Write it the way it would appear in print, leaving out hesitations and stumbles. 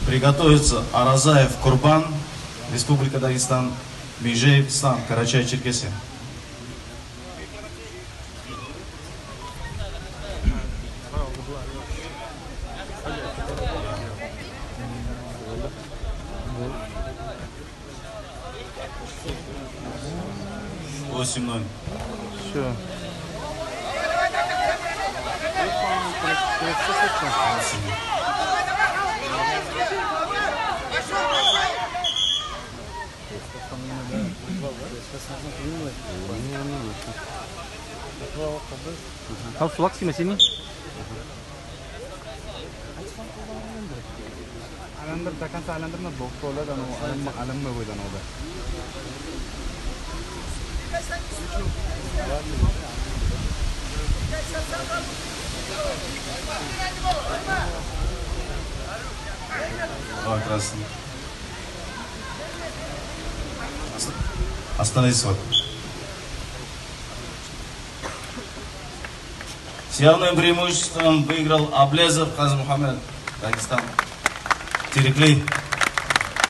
Приготовится Аразаев Курбан, Республика Дагестан, Межеев Ислам, Карачай-Черкесия. Восемь ноль. Все. Kau sulak sih mesin ini? Alamdır takan alamdır mı bokta ola da alam mı koydan ola? Давай, красный. Остановись вот. С явным преимуществом выиграл Аблезов Казмухамед, Дагестан. Тереплей.